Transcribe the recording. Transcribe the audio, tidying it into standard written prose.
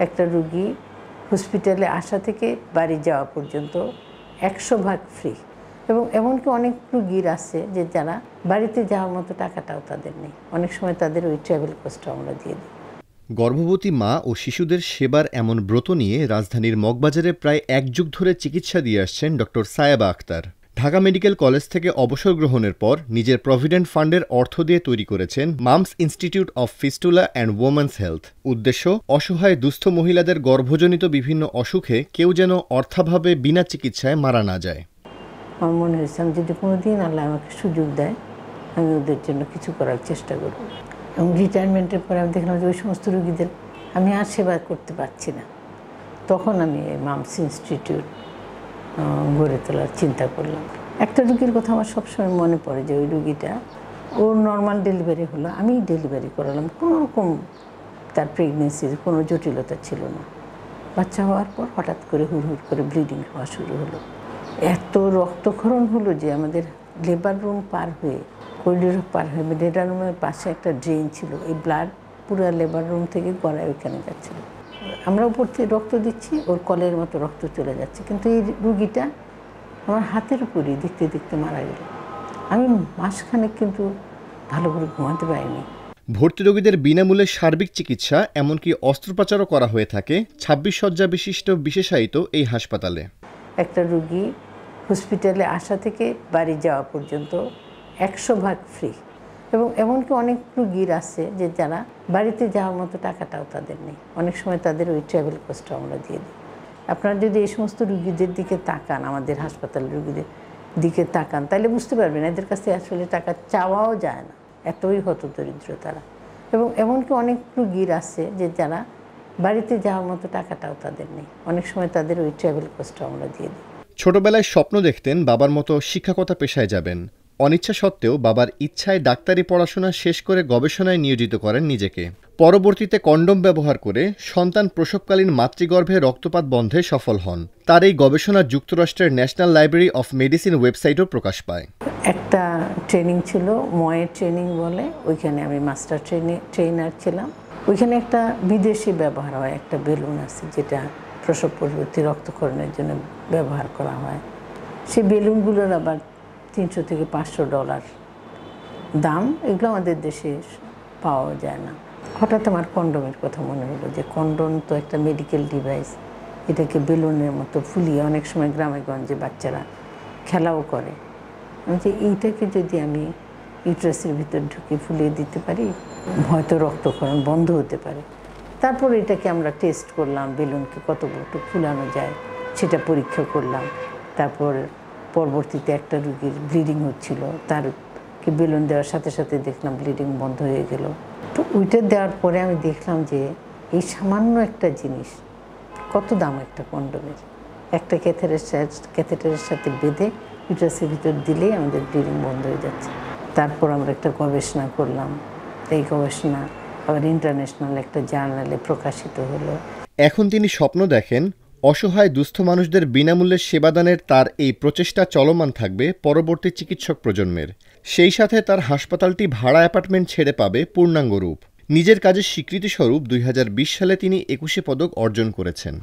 একটা রুগী হসপিটালে আসা থেকে বাড়ি যাওয়া পর্যন্ত 100% ফ্রি। এবং এমনকি অনেক রুগীর আছে যে যারা বাড়িতে যাওয়ার মতো টাকাটাও তাদের নেই, অনেক সময় তাদের ওই ট্রাভেল কস্টও আমরা দিয়ে দিই। গর্ভবতী মা ও শিশুদের সেবার এমন ব্রত নিয়ে রাজধানীর মগবাজারে প্রায় 1 যুগ ধরে চিকিৎসা দিয়ে আসছেন doctor Sayeba Akhtar. Dhaka medical college থেকে অবসর গ্রহণের পর নিজের প্রভিডেন্ট ফান্ডের অর্থ দিয়ে তৈরি করেছেন mum's institute of fistula and women's health. উদ্দেশ্য, অসহায় দুস্থ মহিলাদের গর্ভজনিত বিভিন্ন অসুখে কেউ যেন অর্থাভাবে বিনা চিকিৎসায় মারা না যায়। আমার মনে হয়েছে আমি যদি কোনোদিন আল্লাহ আমাকে সুযোগ দেয় আমি ওদের জন্য কিছু করার চেষ্টা করব। এবং রিটায়ারমেন্টের পরে আমি দেখলাম যে ওই সমস্ত রুগীদের আমি আর সেবা করতে পারছি না। তখন আমি মামস ইনস্টিটিউট গড়ে তোলার চিন্তা করলাম। একটা রুগীর কথা আমার সবসময় মনে পড়ে যে ওই রুগীটা ওর নর্মাল ডেলিভারি হলো, আমি ডেলিভারি করালাম, কোনো রকম তার প্রেগনেন্সির কোনো জটিলতা ছিল না। বাচ্চা হওয়ার পর হঠাৎ করে হুড় করে ব্লিডিং হওয়া শুরু হলো। এত রক্তক্ষরণ হলো যে আমাদের লেবার রুম পার হয়ে করিডোর পার হয়ে লেবার রুমের পাশে একটা ড্রেন ছিল, এই ব্লাড পুরো লেবার রুম থেকে গড়ায় ওইখানে যাচ্ছিল। আমরা উপর থেকে রক্ত দিচ্ছি, ওর কলের মতো রক্ত চলে যাচ্ছে, কিন্তু এই রুগীটা আমার হাতের উপরেই দেখতে দেখতে মারা গেল। আমি মাসখানেক কিন্তু ভালো করে ঘুমাতে পারিনি। ভর্তি রোগীদের বিনামূল্যে সার্বিক চিকিৎসা এমনকি অস্ত্রোপচারও করা হয়ে থাকে 26 শয্যা বিশিষ্ট বিশেষায়িত এই হাসপাতালে। একটা রুগী হসপিটালে আসা থেকে বাড়ি যাওয়া পর্যন্ত 100% ফ্রি। এবং এমনকি অনেক রুগীর আছে যে যারা বাড়িতে যাওয়ার মতো টাকাটাও তাদের নেই, অনেক সময় তাদের ওই ট্রাভেল কস্টও আমরা দিয়ে দিই। আপনারা যদি এই সমস্ত রুগীদের দিকে তাকান, আমাদের হাসপাতালের রুগীদের দিকে তাকান, তাহলে বুঝতে পারবেন এদের কাছে আসলে টাকা চাওয়াও যায় না, এতই হতদরিদ্র তারা। এবং এমনকি অনেক রুগীর আছে যে যারা বাড়িতে যাওয়ার মতো টাকাটাও তাদের নেই, অনেক সময় তাদের ওই ট্রাভেল কস্টও আমরা দিয়ে দিই। ছোটবেলায় স্বপ্ন দেখতেন বাবার মতো শিক্ষকতা পেশায় যাবেন। অনিচ্ছা সত্ত্বেও বাবার ইচ্ছায় ডাক্তারি পড়াশোনা শেষ করে গবেষণায় নিয়োজিত করেন নিজেকে। পরবর্তীতে কন্ডোম ব্যবহার করে সন্তান প্রসবকালীন মাতৃগর্ভে রক্তপাত বন্ধে সফল হন। তার এই গবেষণা যুক্তরাষ্ট্রের ন্যাশনাল লাইব্রেরি অফ মেডিসিন ওয়েবসাইটও প্রকাশ পায়। একটা ট্রেনিং ছিল, ময়ের ট্রেনিং বলে, ওইখানে আমি মাস্টার ট্রেনার ছিলাম। ওইখানে একটা বিদেশি ব্যবহার হয়, একটা বেলুন আছে যেটা প্রসব পরবর্তী রক্তক্ষরণের জন্য ব্যবহার করা হয়। সেই বেলুনগুলোর আবার $300 থেকে $500 দাম, এগুলো আমাদের দেশে পাওয়া যায় না। হঠাৎ আমার কন্ডোমের কথা মনে হলো যে কন্ডোম তো একটা মেডিকেল ডিভাইস, এটাকে বেলুনের মতো ফুলিয়ে অনেক সময় গ্রামে গঞ্জে বাচ্চারা খেলাও করে। যে এইটাকে যদি আমি ইউট্রাসের ভিতর ঢুকে ফুলিয়ে দিতে পারি হয়তো রক্তক্ষরণ বন্ধ হতে পারে। তারপর এটাকে আমরা টেস্ট করলাম, বেলুনকে কতটুকু ফুলানো যায় সেটা পরীক্ষা করলাম। তারপর পরবর্তীতে একটা রুগীর ব্লিডিং হচ্ছিল, তারকে বেলুন দেওয়ার সাথে সাথে দেখলাম ব্লিডিং বন্ধ হয়ে গেল। তো ওইটা দেওয়ার পরে আমি দেখলাম যে এই সামান্য একটা জিনিস কত দাম একটা কন্ডোমের, একটা ক্যাথেটারের সাথে বেঁধে ইউট্রাসের ভিতর দিলেই আমাদের ব্লিডিং বন্ধ হয়ে যাচ্ছে। তারপর আমরা একটা গবেষণা করলাম, এই গবেষণা আবার ইন্টারন্যাশনাল একটা জার্নালে প্রকাশিত হলো। এখন তিনি স্বপ্ন দেখেন অসহায় দুস্থ মানুষদের বিনামূল্যে সেবাদানের তার এই প্রচেষ্টা চলমান থাকবে পরবর্তী চিকিৎসক প্রজন্মের। সেই সাথে তার হাসপাতালটি ভাড়া অ্যাপার্টমেন্ট ছেড়ে পাবে পূর্ণাঙ্গ রূপ। নিজের কাজের স্বীকৃতিস্বরূপ 2020 সালে তিনি 21 পদক অর্জন করেছেন।